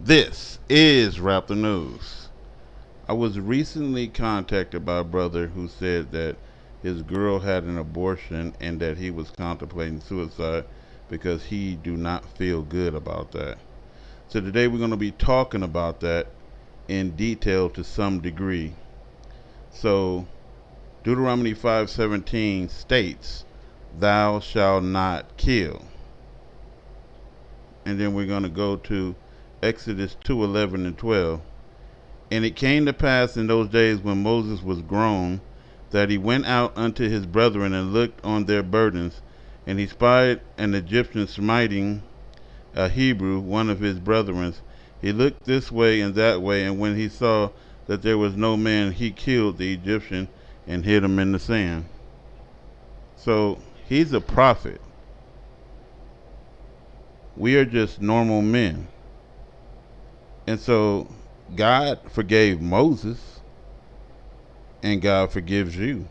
This is Raptor News. I was recently contacted by a brother who said that his girl had an abortion and that he was contemplating suicide because he do not feel good about that. So today we're going to be talking about that in detail to some degree. So Deuteronomy 5:17 states, "Thou shalt not kill." And then we're going to go to Exodus 2:11 and 12. And it came to pass in those days when Moses was grown, that he went out unto his brethren and looked on their burdens, and he spied an Egyptian smiting a Hebrew, one of his brethren. He looked this way and that way, and when he saw that there was no man, he killed the Egyptian and hid him in the sand. So he's a prophet. We are just normal men. And so God forgave Moses, and God forgives you.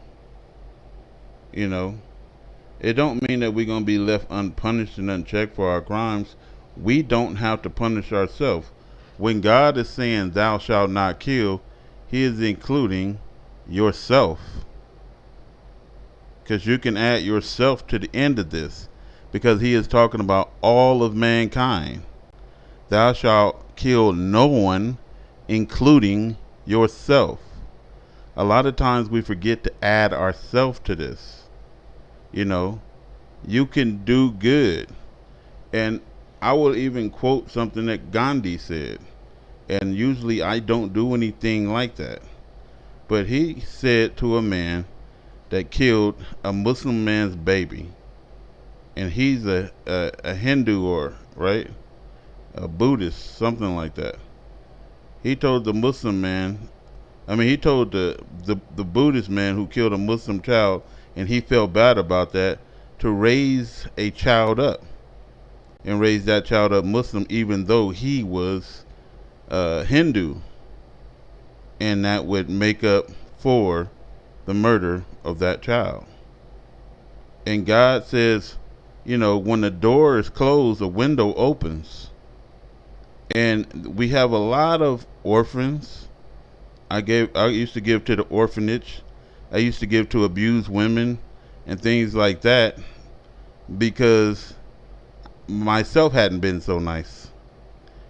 You know, it don't mean that we're going to be left unpunished and unchecked for our crimes. We don't have to punish ourselves. When God is saying thou shalt not kill, he is including yourself. Because you can add yourself to the end of this, because he is talking about all of mankind. Thou shalt kill no one, including yourself. A lot of times we forget to add ourselves to this. You know, you can do good. And I will even quote something that Gandhi said. And usually I don't do anything like that. But he said to a man that killed a Muslim man's baby, and he's a Hindu, or right, a Buddhist, something like that. He told the Muslim man, he told the Buddhist man who killed a Muslim child, and he felt bad about that, to raise a child up and raise that child up Muslim, even though he was Hindu, and that would make up for the murder of that child. And God says, when the door is closed, a window opens. And we have a lot of orphans. I used to give to the orphanage. I used to give to abused women and things like that, because myself hadn't been so nice.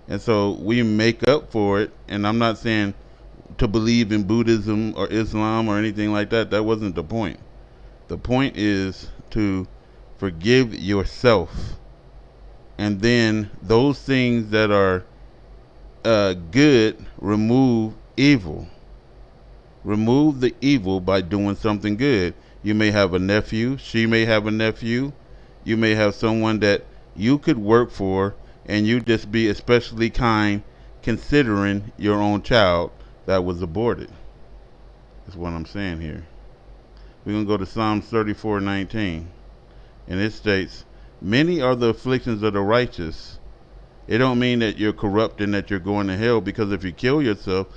And so we make up for it. And I'm not saying to believe in Buddhism or Islam or anything like that. That wasn't the point. The point is to forgive yourself. And then those things that are good, remove evil. Remove the evil by doing something good. You may have a nephew. She may have a nephew. You may have someone that you could work for, and you just be especially kind, considering your own child that was aborted. That's what I'm saying here. We're going to go to Psalms 34:19. And it states, "Many are the afflictions of the righteous." It don't mean that you're corrupt and that you're going to hell, because if you kill yourself,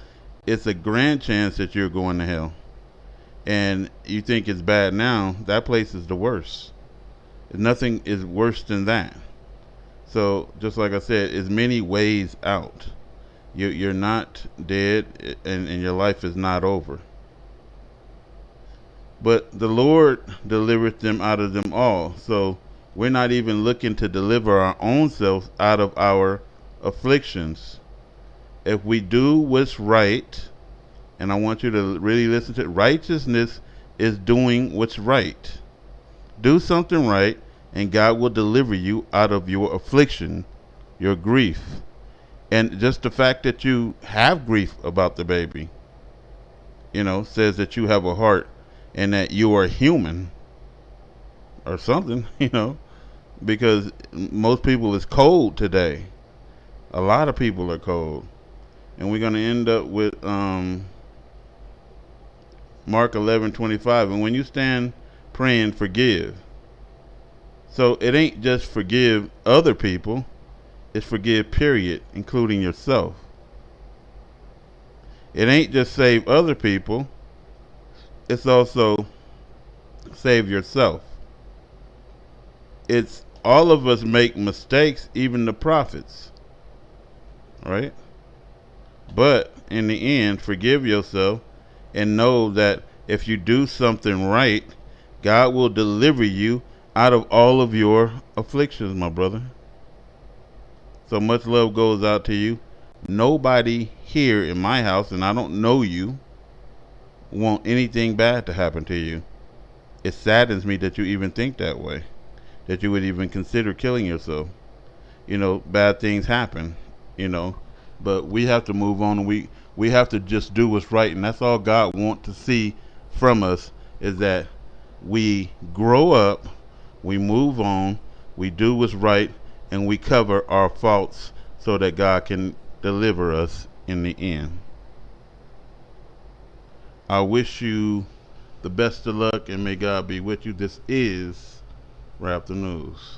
it's a grand chance that you're going to hell. And you think it's bad now, that place is the worst. Nothing is worse than that. So just like I said, there's many ways out. You're not dead, and your life is not over. But the Lord delivered them out of them all. So we're not even looking to deliver our own selves out of our afflictions. If we do what's right, and I want you to really listen to it, righteousness is doing what's right. Do something right, and God will deliver you out of your affliction, your grief. And just the fact that you have grief about the baby, says that you have a heart and that you are human or something, because most people is cold today. A lot of people are cold. And we're going to end up with Mark 11:25. And when you stand praying, forgive. So it ain't just forgive other people, it's forgive, period, including yourself. It ain't just save other people, it's also save yourself. It's all of us make mistakes, even the prophets. right? But in the end, forgive yourself and know that if you do something right, God will deliver you out of all of your afflictions, my brother. So much love goes out to you. Nobody here in my house, and I don't know you, want anything bad to happen to you. It saddens me that you even think that way, that you would even consider killing yourself. Bad things happen, you know, but we have to move on. And we have to just do what's right, and that's all God wants to see from us is that we grow up, we move on, we do what's right, and we cover our faults so that God can deliver us in the end. I wish you the best of luck and may God be with you. This is Rap the News.